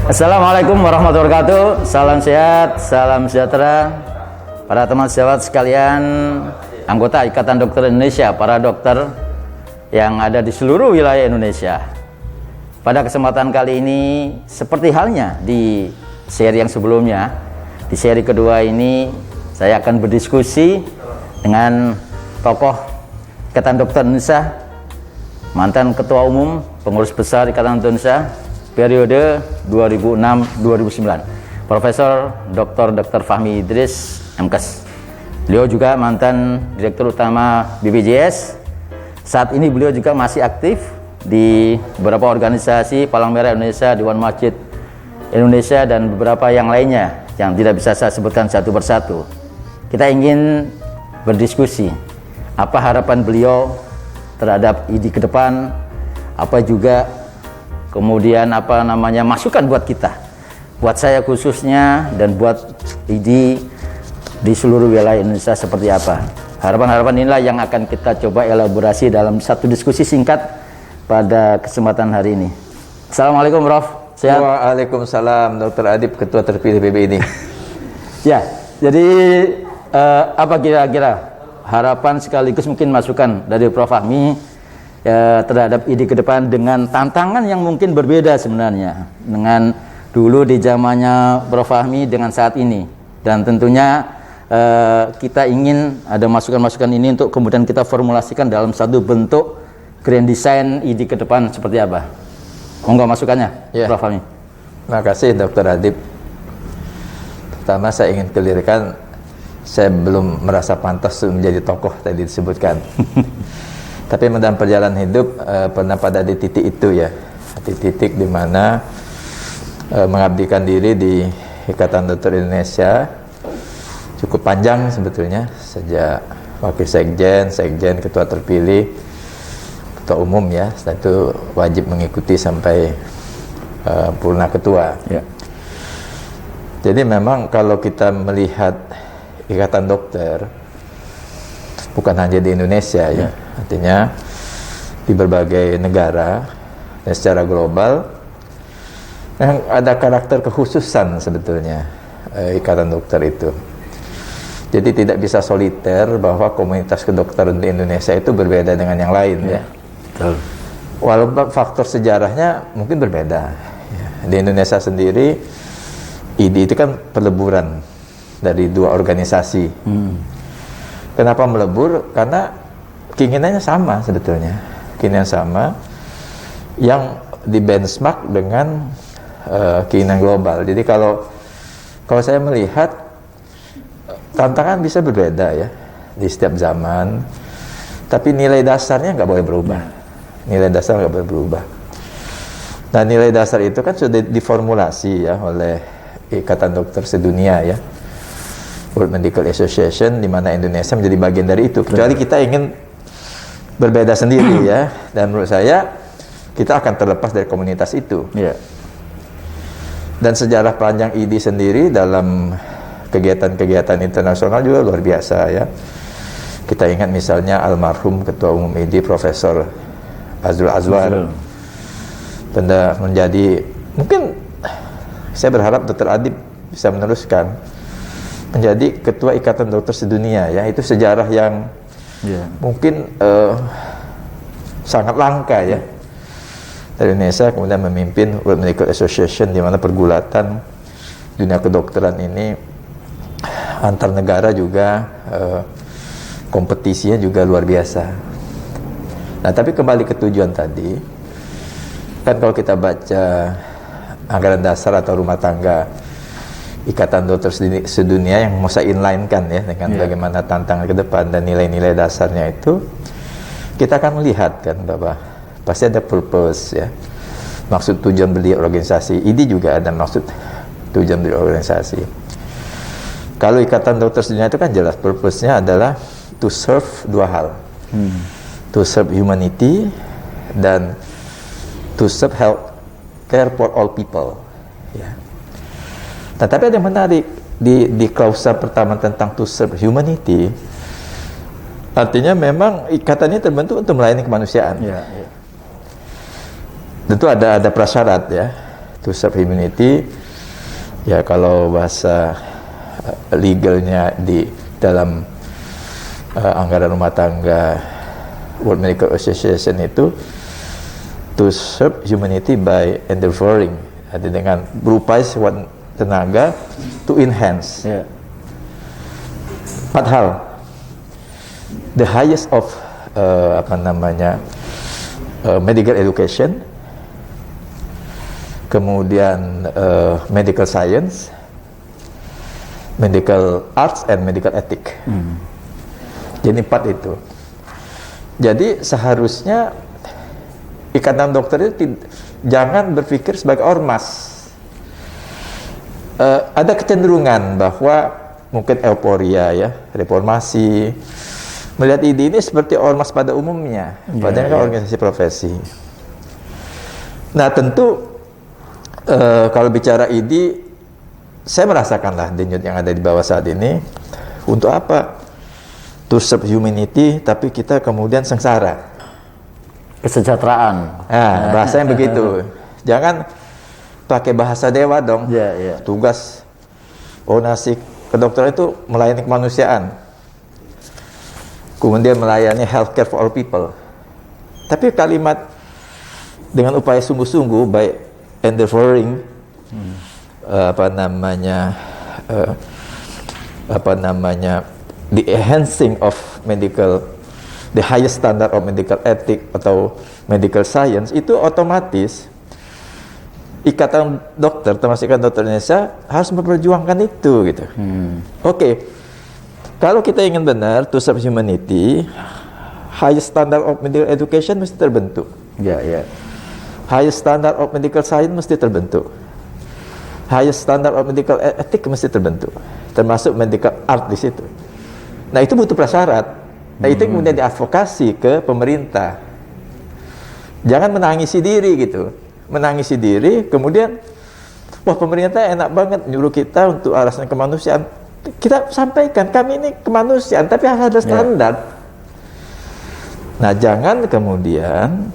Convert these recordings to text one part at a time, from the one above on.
Assalamualaikum warahmatullahi wabarakatuh. Salam sehat, salam sejahtera para teman sejawat sekalian, anggota Ikatan Dokter Indonesia, para dokter yang ada di seluruh wilayah Indonesia. Pada kesempatan kali ini, seperti halnya di seri yang sebelumnya, di seri kedua ini saya akan berdiskusi dengan tokoh Ikatan Dokter Indonesia, mantan Ketua Umum Pengurus Besar Ikatan Dokter Indonesia periode 2006-2009, Profesor Dr. Fahmi Idris, MKes. Beliau juga mantan Direktur Utama BPJS. Saat ini beliau juga masih aktif di beberapa organisasi, Palang Merah Indonesia, Dewan Masjid Indonesia, dan beberapa yang lainnya yang tidak bisa saya sebutkan satu persatu. Kita ingin berdiskusi apa harapan beliau terhadap ID ke depan, apa juga kemudian masukan buat kita, buat saya khususnya dan buat ID di seluruh wilayah Indonesia seperti apa. Harapan-harapan inilah yang akan kita coba elaborasi dalam satu diskusi singkat pada kesempatan hari ini. Assalamualaikum Prof. Sehat? Waalaikumsalam Dr. Adib, Ketua terpilih PBID. Ya, jadi apa kira-kira harapan sekaligus mungkin masukan dari Prof. Fahmi terhadap ID ke depan dengan tantangan yang mungkin berbeda sebenarnya dengan dulu di zamannya Prof. Fahmi dengan saat ini, dan tentunya kita ingin ada masukan-masukan ini untuk kemudian kita formulasikan dalam satu bentuk grand design ID ke depan seperti apa. Monggo masukannya, ya. Prof. Fahmi. Terima kasih Dr. Adib. Pertama saya ingin kelirkan, saya belum merasa pantas menjadi tokoh tadi disebutkan. Tapi dalam perjalanan hidup pernah pada di titik itu ya, di titik di mana mengabdikan diri di Ikatan Dokter Indonesia cukup panjang sebetulnya, sejak wakil sekjen, ketua terpilih, ketua umum ya, setelah itu wajib mengikuti sampai purna ketua. Ya. Jadi memang kalau kita melihat Ikatan Dokter bukan hanya di Indonesia ya, artinya di berbagai negara dan secara global yang ada karakter kekhususan sebetulnya Ikatan Dokter itu. Jadi tidak bisa soliter bahwa komunitas kedokteran di Indonesia itu berbeda dengan yang lain ya. Betul. Walaupun faktor sejarahnya mungkin berbeda. Ya. Di Indonesia sendiri ID itu kan peleburan dari dua organisasi. Kenapa melebur? Karena keinginannya sama sebetulnya, keinginan sama yang di benchmark dengan keinginan global. Jadi kalau saya melihat tantangan bisa berbeda ya di setiap zaman, tapi nilai dasarnya nggak boleh berubah. Nilai dasar nggak boleh berubah. Nah, nilai dasar itu kan sudah diformulasi ya oleh Ikatan Dokter Sedunia ya, World Medical Association, di mana Indonesia menjadi bagian dari itu. Kecuali kita ingin berbeda sendiri ya, dan menurut saya kita akan terlepas dari komunitas itu. Yeah. Dan sejarah panjang ID sendiri dalam kegiatan-kegiatan internasional juga luar biasa ya. Kita ingat misalnya almarhum Ketua Umum ID Profesor Azrul Azwar, benda menjadi, mungkin saya berharap Dr. Adib bisa meneruskan menjadi Ketua Ikatan Dokter Sedunia ya. Itu sejarah yang mungkin sangat langka ya dari Indonesia, kemudian memimpin World Medical Association, di mana pergulatan dunia kedokteran ini antar negara juga kompetisinya juga luar biasa. Nah, tapi kembali ke tujuan tadi, kan kalau kita baca anggaran dasar atau rumah tangga Ikatan Dokter Sedunia yang mau saya inline-kan ya dengan bagaimana tantangan ke depan dan nilai-nilai dasarnya itu, kita akan melihat kan bahwa pasti ada purpose ya, maksud tujuan beliau organisasi. ID juga ada maksud tujuan beliau organisasi. Kalau Ikatan Dokter Sedunia itu kan jelas purpose-nya adalah to serve dua hal, to serve humanity dan to serve health care for all people ya. Nah, tapi ada yang menarik di klausa pertama tentang to serve humanity, artinya memang ikatan ini terbentuk untuk melayani kemanusiaan. Ya, ya. Tentu ada prasyarat ya. to serve humanity. Ya kalau bahasa legalnya di dalam anggaran rumah tangga World Medical Association itu to serve humanity by endeavoring, dengan berupaya sekuat tenaga to enhance. Empat hal. The highest of medical education, kemudian medical science, medical arts, and medical ethic. Jadi 4 itu. Jadi seharusnya ikatan dokter itu jangan berpikir sebagai ormas. Ada kecenderungan bahwa mungkin euforia ya, reformasi, melihat ID ini seperti ormas pada umumnya, padahal kan organisasi profesi. Nah tentu kalau bicara ID, saya merasakanlah denyut yang ada di bawah saat ini. Untuk apa? To serve humanity, tapi kita kemudian sengsara. Kesejahteraan. Nah, bahasanya begitu. Jangan pakai bahasa dewa dong. Tugas onasi kedokteran itu melayani kemanusiaan. Kemudian melayani healthcare for all people. Tapi kalimat dengan upaya sungguh-sungguh by endeavoring the enhancing of medical, the highest standard of medical ethic atau medical science, itu otomatis ikatan dokter, termasuk ikatan dokter Indonesia, harus memperjuangkan itu gitu. Oke. Kalau kita ingin benar to serve humanity, highest standard of medical education mesti terbentuk. Highest standard of medical science mesti terbentuk. Highest standard of medical ethic mesti terbentuk. Termasuk medical art di situ. Nah, itu butuh prasyarat. Nah, itu kemudian diadvokasi ke pemerintah. Jangan menangisi diri gitu. Menangisi diri, kemudian wah pemerintah enak banget nyuruh kita untuk alasan kemanusiaan. Kita sampaikan, kami ini kemanusiaan, tapi harus ada standar. Nah, jangan kemudian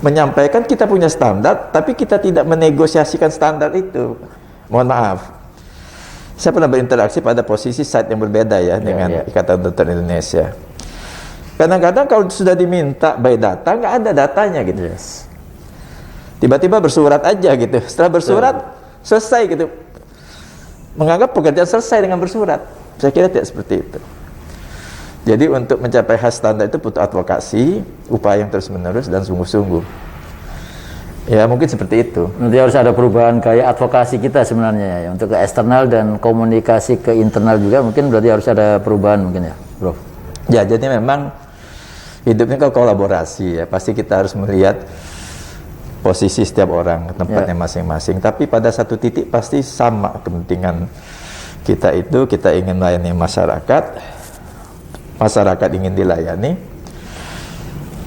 menyampaikan kita punya standar, tapi kita tidak menegosiasikan standar itu. Mohon maaf. Saya pernah berinteraksi pada posisi side yang berbeda ya dengan Ikatan Dokter Indonesia. Kadang-kadang kalau sudah diminta by data, nggak ada datanya gitu. Tiba-tiba bersurat aja gitu. Setelah bersurat, selesai gitu. Menganggap pekerjaan selesai dengan bersurat. Saya kira tidak seperti itu. Jadi untuk mencapai high standar itu butuh advokasi, upaya yang terus-menerus dan sungguh-sungguh. Ya mungkin seperti itu. Nanti harus ada perubahan gaya advokasi kita sebenarnya ya, untuk ke eksternal dan komunikasi ke internal juga mungkin berarti harus ada perubahan mungkin ya, Bro. Ya jadi memang hidupnya kan kolaborasi ya. Pasti kita harus melihat posisi setiap orang, tempatnya masing-masing. Tapi pada satu titik pasti sama kepentingan kita itu, kita ingin melayani masyarakat. Masyarakat ingin dilayani,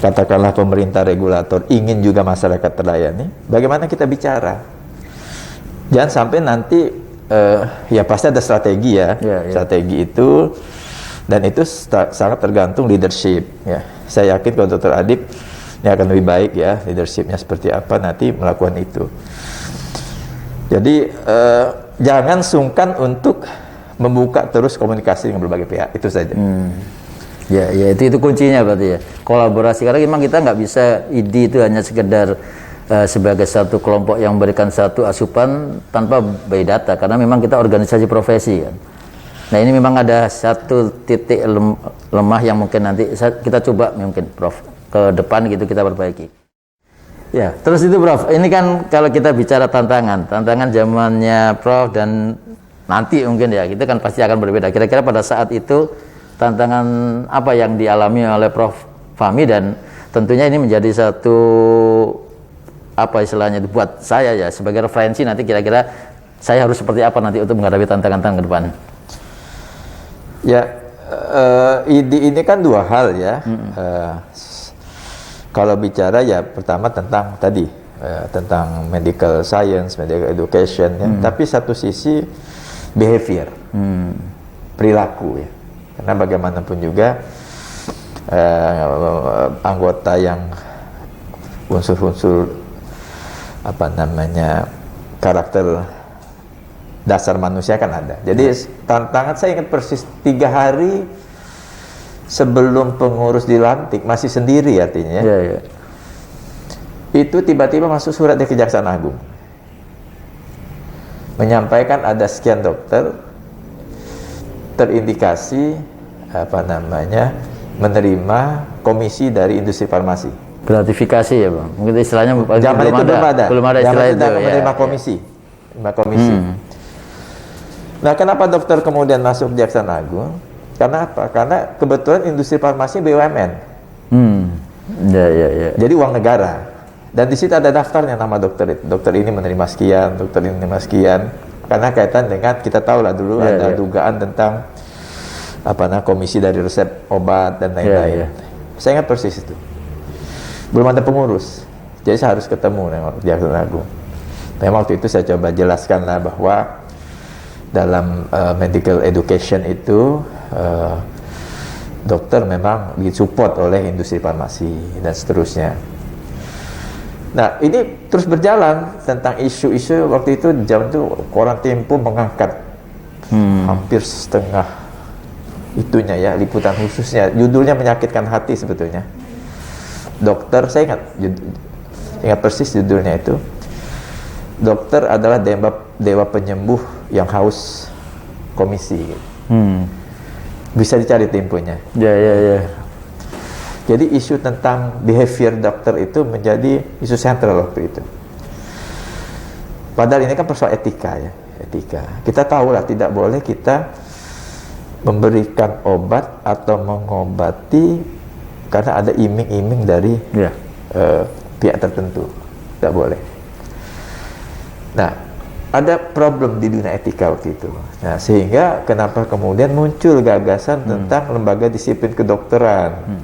katakanlah pemerintah regulator ingin juga masyarakat terlayani. Bagaimana kita bicara? Jangan sampai nanti ya pasti ada strategi ya, strategi itu, dan itu sangat tergantung leadership ya. Saya yakin kalau Dr. Adib ini akan lebih baik ya, leadershipnya seperti apa nanti melakukan itu. Jadi jangan sungkan untuk membuka terus komunikasi dengan berbagai pihak, itu saja. Ya itu kuncinya berarti ya, kolaborasi. Karena memang kita nggak bisa ID itu hanya sekedar sebagai satu kelompok yang memberikan satu asupan tanpa by data, karena memang kita organisasi profesi kan. Nah ini memang ada satu titik lemah yang mungkin nanti kita coba mungkin Prof ke depan gitu kita perbaiki. Ya terus itu Prof, ini kan kalau kita bicara tantangan zamannya Prof dan nanti mungkin ya, itu kan pasti akan berbeda. Kira-kira pada saat itu tantangan apa yang dialami oleh Prof Fahmi, dan tentunya ini menjadi satu apa istilahnya buat saya ya sebagai referensi nanti kira-kira saya harus seperti apa nanti untuk menghadapi tantangan-tantangan ke depan. Ya ini kan dua hal ya. Kalau bicara ya pertama tentang tadi tentang medical science, medical education ya. Tapi satu sisi behavior, perilaku ya. Karena bagaimanapun juga anggota yang unsur-unsur karakter dasar manusia kan ada. Jadi tantangan saya ingat persis 3 hari sebelum pengurus dilantik, masih sendiri artinya. Ya. Itu tiba-tiba masuk surat dari Kejaksaan Agung menyampaikan ada sekian dokter terindikasi menerima komisi dari industri farmasi. Gratifikasi ya Bang. Mungkin istilahnya Zaman itu belum ada istilah itu. Menerima komisi. Menerima komisi. Nah, kenapa dokter kemudian masuk Kejaksaan Agung? Karena apa? Karena kebetulan industri farmasi BUMN. Ya. Jadi uang negara. Dan di situ ada daftarnya nama dokter itu. Dokter ini menerima sekian, dokter ini menerima sekian. Karena kaitan dengan, kita tahu lah dulu ada dugaan tentang komisi dari resep obat dan lain-lain. Saya ingat persis itu. Belum ada pengurus. Jadi saya harus ketemu dengan Kejaksaan Agung. Memang waktu itu saya coba jelaskan lah bahwa dalam medical education itu dokter memang disupport oleh industri farmasi dan seterusnya. Nah, ini terus berjalan tentang isu-isu waktu itu. Jam itu koran Tempo mengangkat hampir setengah itunya ya, liputan khususnya. Judulnya menyakitkan hati sebetulnya. Dokter, saya ingat persis judulnya itu. Dokter adalah dewa penyembuh yang haus komisi. Bisa dicari Temponya. Ya. Jadi isu tentang behavior dokter itu menjadi isu sentral waktu itu. Padahal ini kan persoal etika ya, etika. Kita tahu lah tidak boleh kita memberikan obat atau mengobati karena ada iming-iming dari pihak tertentu. Tidak boleh. Nah, ada problem di dunia etika waktu itu. Nah, sehingga kenapa kemudian muncul gagasan tentang lembaga disiplin kedokteran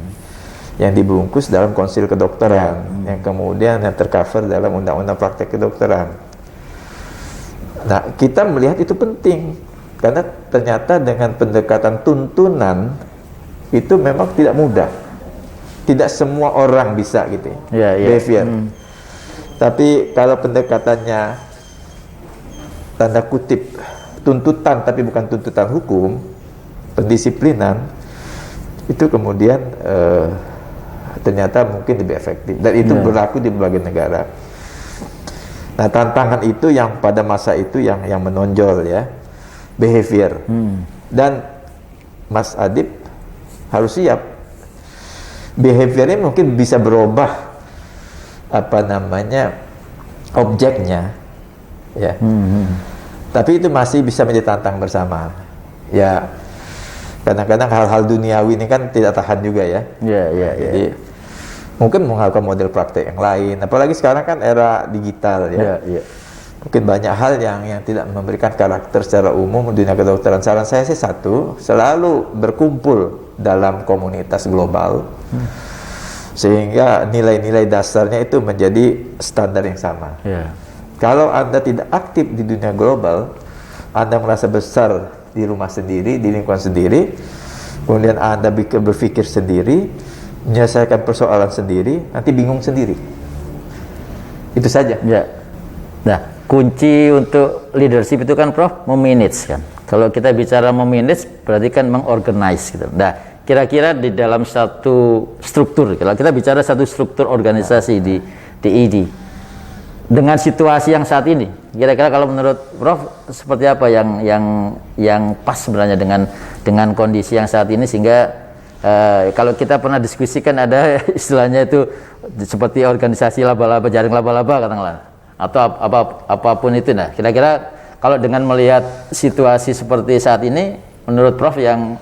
yang dibungkus dalam konsil kedokteran, yang kemudian yang tercover dalam undang-undang praktek kedokteran. Nah, kita melihat itu penting karena ternyata dengan pendekatan tuntunan itu memang tidak mudah. Tidak semua orang bisa gitu. Behavior. Tapi kalau pendekatannya tanda kutip tuntutan tapi bukan tuntutan hukum, pendisiplinan, itu kemudian ternyata mungkin lebih efektif dan itu berlaku di berbagai negara. Nah, tantangan itu yang pada masa itu yang menonjol ya, behavior. Dan Mas Adib harus siap. Behaviornya mungkin bisa berubah objeknya ya. Tapi itu masih bisa menjadi tantangan bersama. Ya, kadang-kadang hal-hal duniawi ini kan tidak tahan juga ya. Jadi mungkin menghasilkan model praktek yang lain. Apalagi sekarang kan era digital ya. Mungkin banyak hal yang tidak memberikan karakter secara umum dunia kedokteran. Saran saya sih satu, selalu berkumpul dalam komunitas global. Sehingga nilai-nilai dasarnya itu menjadi standar yang sama. Kalau Anda tidak aktif di dunia global, Anda merasa besar di rumah sendiri, di lingkungan sendiri, kemudian Anda berpikir sendiri, menyelesaikan persoalan sendiri, nanti bingung sendiri. Itu saja. Nah, kunci untuk leadership itu kan Prof, memanage kan. Kalau kita bicara memanage berarti kan mengorganize gitu. Nah, kira-kira di dalam satu struktur, kalau kita bicara satu struktur organisasi di ID, dengan situasi yang saat ini, kira-kira kalau menurut Prof seperti apa yang pas sebenarnya dengan kondisi yang saat ini, sehingga kalau kita pernah diskusikan ada istilahnya itu seperti organisasi laba-laba, jaring laba-laba katakanlah, atau apapun itu. Nah, kira-kira kalau dengan melihat situasi seperti saat ini, menurut Prof yang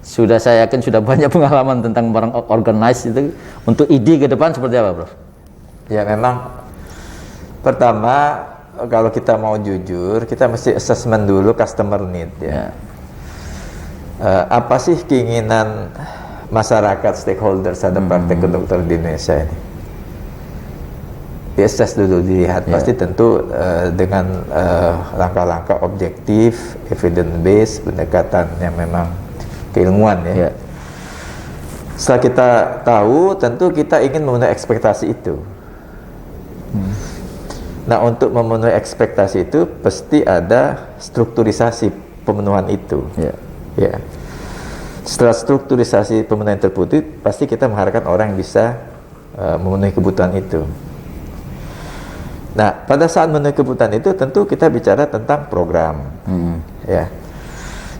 sudah saya yakin sudah banyak pengalaman tentang barang organize itu, untuk ID ke depan seperti apa Prof? Ya, memang pertama kalau kita mau jujur, kita mesti assessment dulu customer need ya. Apa sih keinginan masyarakat stakeholders terhadap praktek kedokteran di Indonesia ini? Di-assess dulu, dilihat. Pasti tentu dengan langkah-langkah objektif, evidence based, pendekatan yang memang keilmuan ya. Setelah kita tahu, tentu kita ingin memenuhi ekspektasi itu. Nah, untuk memenuhi ekspektasi itu pasti ada strukturisasi pemenuhan itu. Ya. Setelah strukturisasi pemenuhan terputih, pasti kita mengharapkan orang yang bisa memenuhi kebutuhan itu. Nah, pada saat memenuhi kebutuhan itu tentu kita bicara tentang program.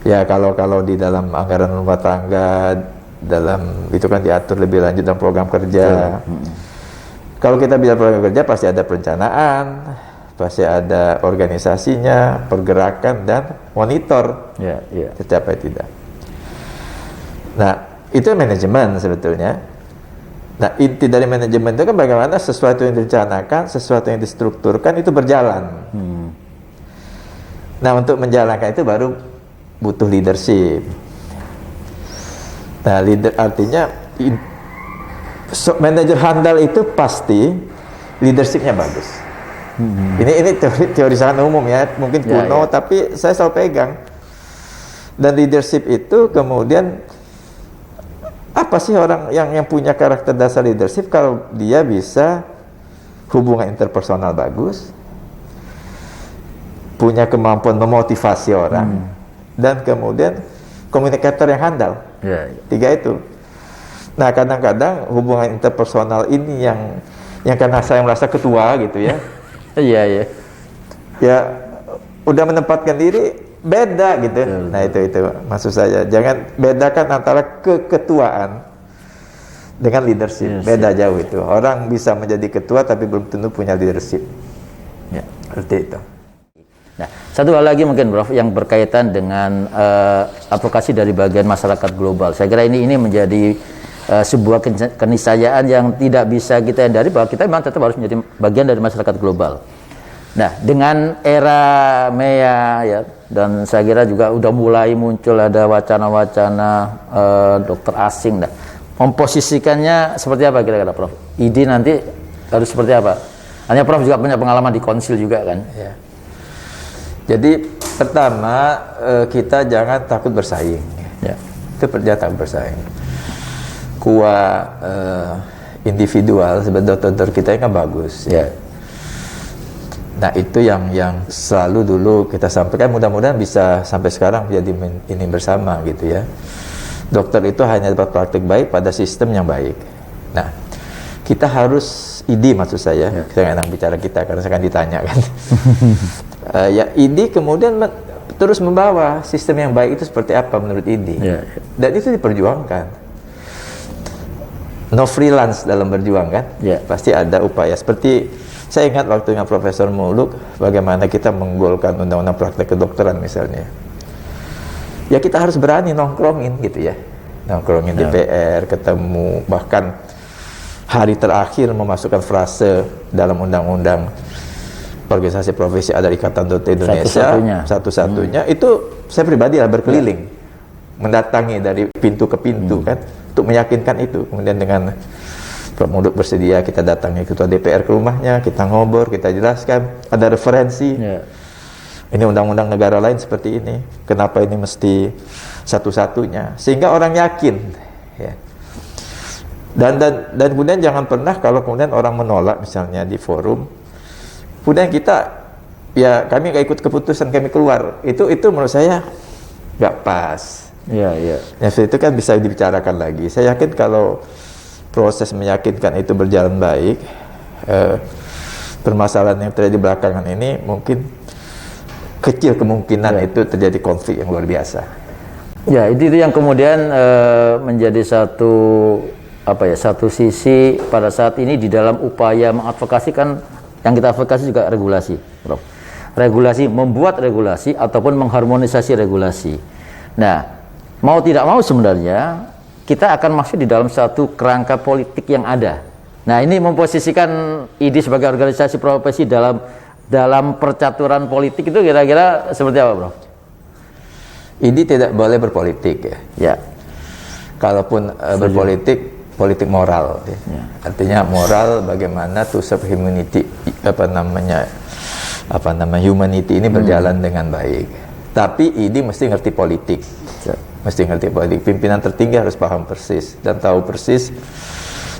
Ya, kalau di dalam anggaran rumah tangga, dalam itu kan diatur lebih lanjut dalam program kerja. Kalau kita bicara program kerja pasti ada perencanaan, pasti ada organisasinya, pergerakan dan monitor tercapai tidak. Nah, itu manajemen sebetulnya. Nah, inti dari manajemen itu kan bagaimana sesuatu yang direncanakan, sesuatu yang distrukturkan itu berjalan. Nah, untuk menjalankan itu baru butuh leadership. Nah, leader artinya manajer handal itu pasti leadershipnya bagus. Ini teori sangat umum ya, mungkin kuno, tapi saya selalu pegang. Dan leadership itu kemudian apa sih orang yang punya karakter dasar leadership? Kalau dia bisa hubungan interpersonal bagus, punya kemampuan memotivasi orang, dan kemudian komunikator yang handal. Tiga itu. Nah, kadang-kadang hubungan interpersonal ini yang karena saya merasa ketua gitu ya. Ya, udah menempatkan diri beda gitu. Nah, itu maksud saya. Jangan bedakan antara keketuaan dengan leadership. Beda jauh itu. Orang bisa menjadi ketua tapi belum tentu punya leadership. Seperti itu. Nah, satu hal lagi mungkin Prof yang berkaitan dengan advokasi dari bagian masyarakat global. Saya kira ini menjadi sebuah keniscayaan yang tidak bisa kita hindari, bahwa kita memang tetap harus menjadi bagian dari masyarakat global. Nah, dengan era MEA ya, dan saya kira juga udah mulai muncul ada wacana-wacana dokter asing. Nah, memposisikannya seperti apa kira-kira Prof? ID nanti harus seperti apa? Hanya Prof juga punya pengalaman di konsil juga kan? Jadi pertama kita jangan takut bersaing. Itu jangan takut bersaing. Individual sebagai dokter kita kan bagus. Nah, itu yang selalu dulu kita sampaikan, mudah-mudahan bisa sampai sekarang menjadi ini bersama gitu ya. Dokter itu hanya dapat praktik baik pada sistem yang baik. Nah, kita harus maksud saya, kita nggak bicara kita karena saya kan ditanya kan. Kemudian terus membawa sistem yang baik itu seperti apa menurut dan itu diperjuangkan. No freelance dalam berjuang kan. Pasti ada upaya. Seperti saya ingat waktu dengan Profesor Muluk, bagaimana kita menggolkan undang-undang praktek kedokteran misalnya. Ya, kita harus berani nongkrongin gitu ya. Nongkrongin DPR, ketemu, bahkan hari terakhir memasukkan frase dalam undang-undang organisasi profesi ada Ikatan Dokter Indonesia satu-satunya. Itu saya pribadi berkeliling, mendatangi dari pintu ke pintu kan, untuk meyakinkan itu. Kemudian dengan Prof. Muluk bersedia, kita datangi ketua DPR ke rumahnya, kita ngobrol, kita jelaskan, ada referensi. Ini undang-undang negara lain seperti ini, kenapa ini mesti satu-satunya, sehingga orang yakin. Dan kemudian jangan pernah kalau kemudian orang menolak misalnya di forum, kemudian kita kami nggak ikut keputusan, kami keluar, itu menurut saya nggak pas. Itu kan bisa dibicarakan lagi. Saya yakin kalau proses meyakinkan itu berjalan baik, permasalahan yang terjadi belakangan ini mungkin kecil kemungkinan itu terjadi konflik yang luar biasa. Itu yang kemudian menjadi satu sisi pada saat ini di dalam upaya mengadvokasikan. Yang kita advokasi juga regulasi, Prof. Regulasi, membuat regulasi ataupun mengharmonisasi regulasi. Nah, mau tidak mau sebenarnya kita akan masuk di dalam satu kerangka politik yang ada. Nah, ini memposisikan ID sebagai organisasi profesi dalam percaturan politik itu kira-kira seperti apa, Prof? ID tidak boleh berpolitik ya. Kalaupun berpolitik, politik moral artinya moral bagaimana to serve humanity, humanity ini berjalan dengan baik. Tapi ID mesti ngerti politik. Pimpinan tertinggi harus paham persis dan tahu persis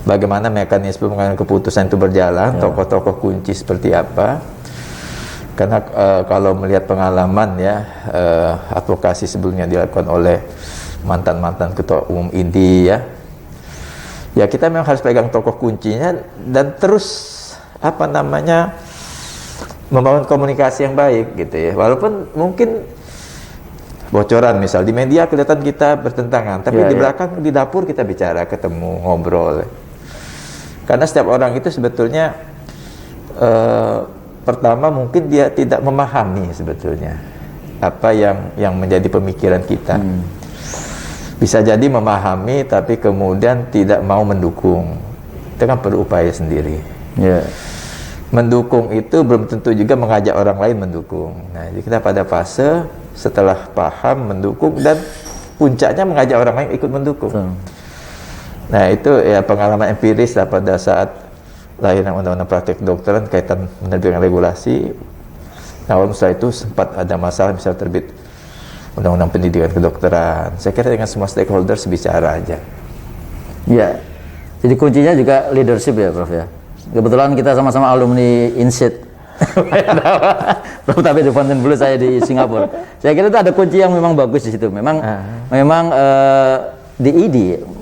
bagaimana mekanisme pengambilan keputusan itu berjalan, tokoh-tokoh kunci seperti apa. Karena kalau melihat pengalaman ya, advokasi sebelumnya dilakukan oleh mantan-mantan ketua umum ID ya kita memang harus pegang tokoh kuncinya dan terus membangun komunikasi yang baik gitu ya. Walaupun mungkin bocoran misal di media kelihatan kita bertentangan, tapi di belakang di dapur kita bicara, ketemu, ngobrol. Karena setiap orang itu sebetulnya pertama mungkin dia tidak memahami sebetulnya apa yang menjadi pemikiran kita. Bisa jadi memahami tapi kemudian tidak mau mendukung. Itu kan perlu upaya sendiri. Mendukung itu belum tentu juga mengajak orang lain mendukung. Nah, jadi kita pada fase setelah paham mendukung dan puncaknya mengajak orang lain ikut mendukung. Nah, itu ya pengalaman empiris lah pada saat lahirnya undang-undang praktek kedokteran kaitan menerbitkan regulasi. Nah, setelah itu sempat ada masalah misal terbit undang-undang pendidikan kedokteran. Saya kira dengan semua stakeholders bicara aja. Ya. Jadi kuncinya juga leadership ya, Prof ya. Kebetulan kita sama-sama alumni INSEAD. Prof tapi di Fontainebleau, saya di Singapura. Saya kira itu ada kunci yang memang bagus di situ. Memang di ID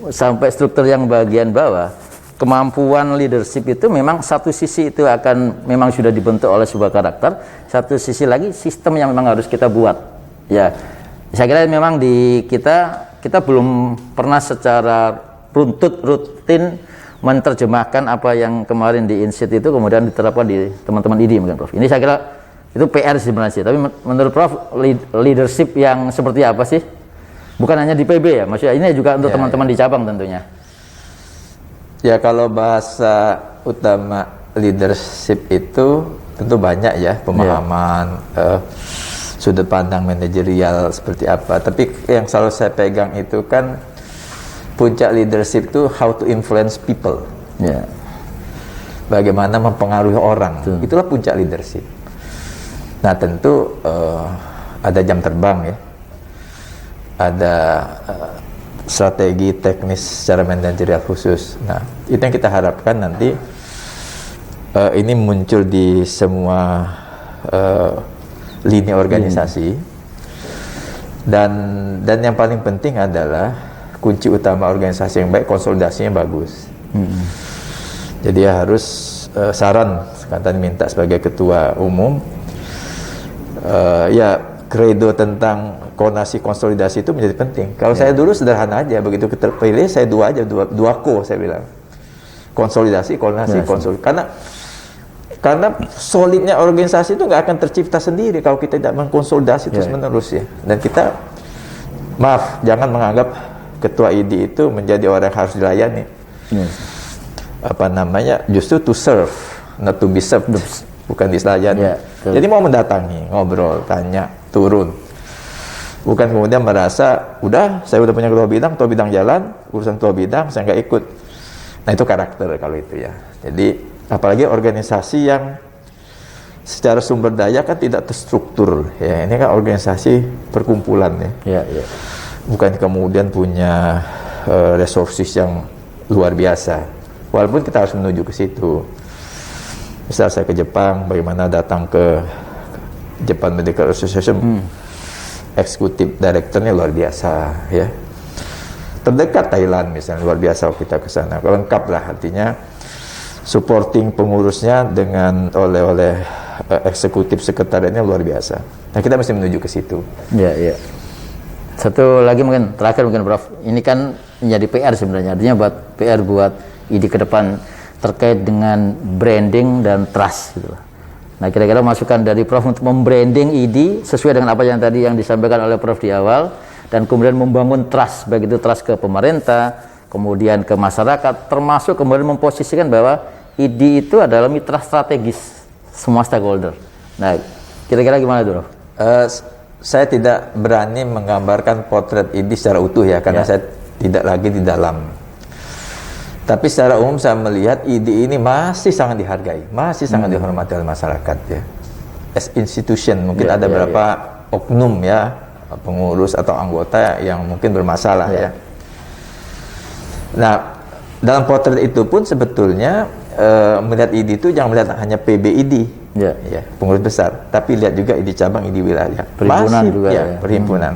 sampai struktur yang bagian bawah, kemampuan leadership itu memang satu sisi itu akan memang sudah dibentuk oleh sebuah karakter, satu sisi lagi sistem yang memang harus kita buat. Ya, saya kira memang di kita belum pernah secara rutin menerjemahkan apa yang kemarin di INSEAD itu kemudian diterapkan di teman-teman ID mungkin, Prof. Ini saya kira itu PR sebenarnya. Tapi menurut Prof, leadership yang seperti apa sih? Bukan hanya di PB ya, maksudnya ini juga untuk teman-teman di cabang tentunya. Ya, kalau bahasa utama leadership itu tentu banyak ya, pemahaman, sudut pandang manajerial seperti apa. Tapi yang selalu saya pegang itu kan puncak leadership itu how to influence people. Bagaimana mempengaruhi orang. Itulah puncak leadership. Nah, tentu ada jam terbang ya. Ada strategi teknis secara manajerial khusus. Nah, itu yang kita harapkan nanti ini muncul di semua lini organisasi. Dan yang paling penting adalah kunci utama organisasi yang baik, konsolidasinya bagus. Jadi ya harus saran kata minta sebagai ketua umum, ya kredo tentang koordinasi konsolidasi itu menjadi penting. Kalau saya dulu sederhana aja, begitu terpilih saya dua ko saya bilang, konsolidasi, koordinasi, konsolidasi. Karena solidnya organisasi itu nggak akan tercipta sendiri kalau kita tidak mengkonsolidasi terus menerus ya. Dan kita jangan menganggap ketua ID itu menjadi orang yang harus dilayani. Justru to serve, not to be served. Bukan dilayani. Jadi mau mendatangi, ngobrol, tanya, turun. Bukan kemudian merasa, saya udah punya ketua bidang jalan, urusan ketua bidang, saya nggak ikut. Nah, itu karakter kalau itu ya. Jadi, apalagi organisasi yang secara sumber daya kan tidak terstruktur. Ya, ini kan organisasi perkumpulan ya. Bukan kemudian punya resources yang luar biasa. Walaupun kita harus menuju ke situ. Misal saya ke Jepang, bagaimana datang ke Japan Medical Association, eksekutif direkturnya luar biasa ya. Terdekat Thailand misalnya, luar biasa kita ke sana. Lengkap lah, artinya supporting pengurusnya dengan oleh eksekutif sekretariatnya luar biasa. Nah, kita mesti menuju ke situ. Satu lagi mungkin terakhir mungkin, Prof. Ini kan menjadi PR sebenarnya. Artinya buat ID ke depan terkait dengan branding dan trust gitu. Nah, kira-kira masukan dari Prof untuk membranding ID sesuai dengan apa yang tadi yang disampaikan oleh Prof di awal, dan kemudian membangun trust, baik itu trust ke pemerintah, kemudian ke masyarakat, termasuk kemudian memposisikan bahwa ID itu adalah mitra strategis semua stakeholder. Nah, kira-kira gimana tuh, Prof? Saya tidak berani menggambarkan potret ID secara utuh ya, karena saya tidak lagi di dalam. Tapi secara umum saya melihat ID ini masih sangat dihargai, masih sangat dihormati oleh masyarakat ya. As institution, mungkin ada beberapa oknum ya, pengurus atau anggota yang mungkin bermasalah ya. Nah, dalam potret itu pun sebetulnya melihat ID itu jangan melihat hanya PBID, Ya. ya, pengurus besar, tapi lihat juga ID cabang, ID wilayah, Perhimpunan juga ya, ya. perhimpunan.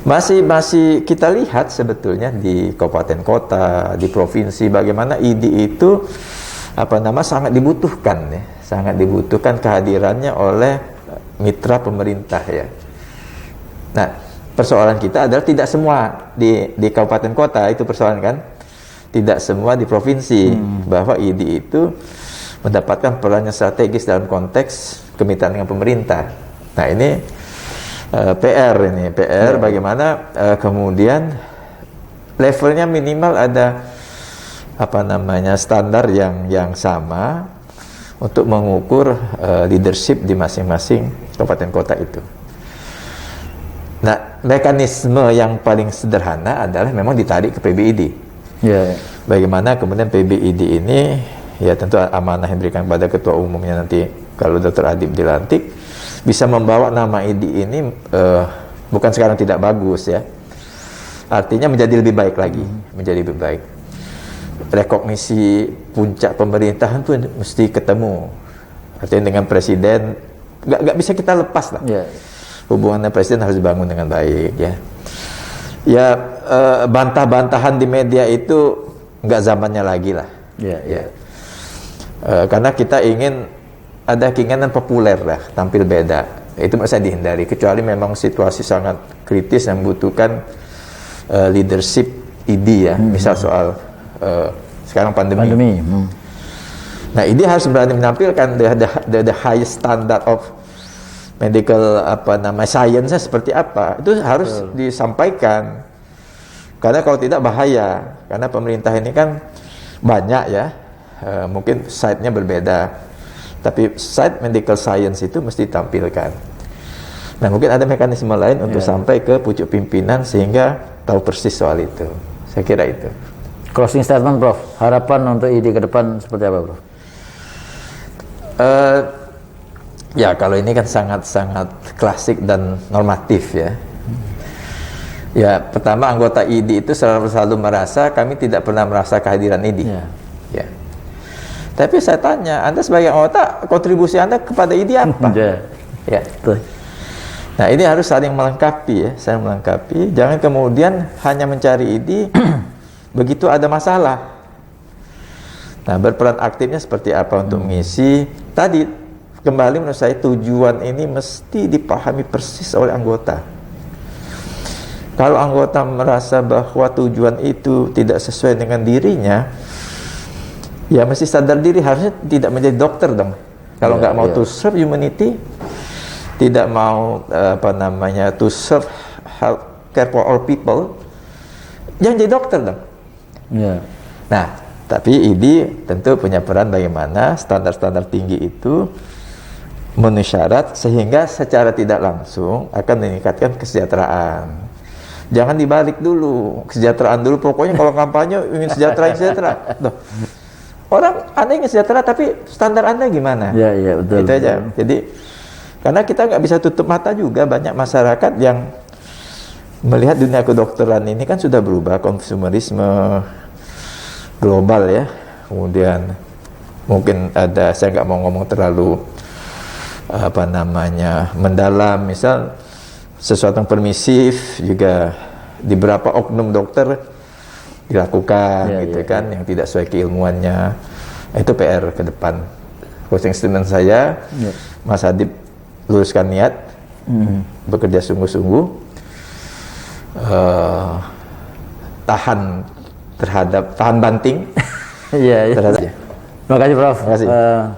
Masih kita lihat sebetulnya di kabupaten kota, di provinsi, bagaimana ID itu sangat dibutuhkan, ya, sangat dibutuhkan kehadirannya oleh mitra pemerintah, ya. Nah, persoalan kita adalah tidak semua di kabupaten kota, itu persoalan kan, tidak semua di provinsi, bahwa ID itu mendapatkan peran yang strategis dalam konteks kemitraan dengan pemerintah. Nah, ini PR, bagaimana kemudian levelnya minimal ada standar yang sama untuk mengukur leadership di masing-masing kabupaten kota itu. Nah, mekanisme yang paling sederhana adalah memang ditarik ke PBID. Ya. Bagaimana kemudian PBID ini, ya tentu amanah yang diberikan kepada ketua umumnya nanti kalau Dr. Adib dilantik, bisa membawa nama ID ini bukan sekarang tidak bagus, ya, artinya menjadi lebih baik lagi, menjadi lebih baik. Rekognisi puncak pemerintahan tuh mesti ketemu, artinya dengan presiden nggak bisa kita lepas lah. Ya. Hubungan dengan presiden harus dibangun dengan baik, ya. Ya, bantah-bantahan di media itu nggak zamannya lagi lah. Ya. Karena kita ingin ada keinginan populer lah, tampil beda. Itu bisa dihindari, kecuali memang situasi sangat kritis yang membutuhkan leadership ID, ya. Misal soal sekarang pandemi. Nah, ini harus berani menampilkan the highest standard of medical science seperti apa. Itu harus disampaikan. Karena kalau tidak bahaya. Karena pemerintah ini kan banyak, ya. Mungkin side-nya berbeda. Tapi side medical science itu mesti ditampilkan. Nah, mungkin ada mekanisme lain untuk sampai ke pucuk pimpinan sehingga tahu persis soal itu. Saya kira itu. Closing statement, Prof. Harapan untuk ID ke depan seperti apa, Prof? Ya, kalau ini kan sangat-sangat klasik dan normatif, ya. Ya, pertama anggota ID itu selalu merasa kami tidak pernah merasa kehadiran ID. Ya. Tapi saya tanya, Anda sebagai anggota, kontribusi Anda kepada ID apa? Ya. Betul. Nah, ini harus saling melengkapi, ya, saling melengkapi. Jangan kemudian hanya mencari ID begitu ada masalah. Nah, berperan aktifnya seperti apa untuk mengisi tadi. Kembali menurut saya tujuan ini mesti dipahami persis oleh anggota. Kalau anggota merasa bahwa tujuan itu tidak sesuai dengan dirinya, ya mesti sadar diri, harusnya tidak menjadi dokter dong. Kalau nggak mau to serve humanity, tidak mau to serve health care for all people, jangan jadi dokter dong. Ya. Nah, tapi ID tentu punya peran bagaimana standar-standar tinggi itu memenuhi syarat sehingga secara tidak langsung akan meningkatkan kesejahteraan. Jangan dibalik dulu, kesejahteraan dulu. Pokoknya kalau kampanye ingin sejahtera. Loh, orang Anda ingin sejahtera tapi standar Anda gimana? Ya, betul. Itu aja. Jadi karena kita nggak bisa tutup mata juga, banyak masyarakat yang melihat dunia kedokteran ini kan sudah berubah, konsumerisme global, ya. Kemudian mungkin ada, saya nggak mau ngomong terlalu mendalam, misal sesuatu yang permisif juga di beberapa oknum dokter dilakukan, kan, yang tidak sesuai keilmuannya. Itu PR ke depan. Closing statement saya, Mas Adib, luruskan niat, bekerja sungguh-sungguh, tahan banting. Terhadap. Terima kasih, Prof. Terima kasih.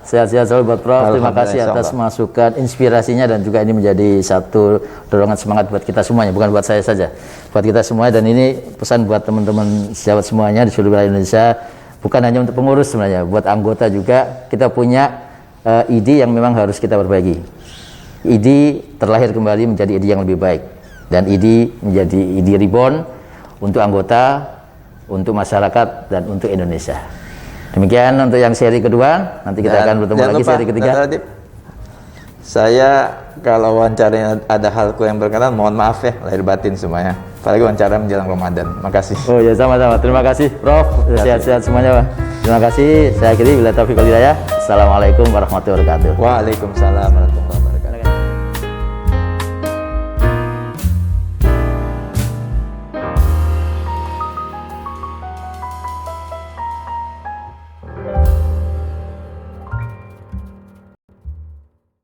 Sehat-sehat selalu buat Prof. Terima kasih atas masukan, inspirasinya, dan juga ini menjadi satu dorongan semangat buat kita semuanya, bukan buat saya saja, buat kita semuanya. Dan ini pesan buat teman-teman sejawat semuanya di seluruh wilayah Indonesia, bukan hanya untuk pengurus sebenarnya, buat anggota juga. Kita punya ID yang memang harus kita perbaiki. ID terlahir kembali menjadi ID yang lebih baik, dan ID menjadi ID reborn untuk anggota, untuk masyarakat, dan untuk Indonesia. Demikian untuk yang seri kedua. Nanti kita akan bertemu lagi seri ketiga. Saya kalau wawancaranya ada hal yang berkenan, mohon maaf ya, lahir batin semuanya. Apalagi wawancara menjelang Ramadan. Makasih. Oh ya, sama-sama. Terima kasih Prof. Sehat-sehat semuanya Pak. Terima kasih. Saya akhiri, bila taufiq wal hidayah. Assalamualaikum warahmatullahi wabarakatuh. Waalaikumsalam warahmatullahi wabarakatuh.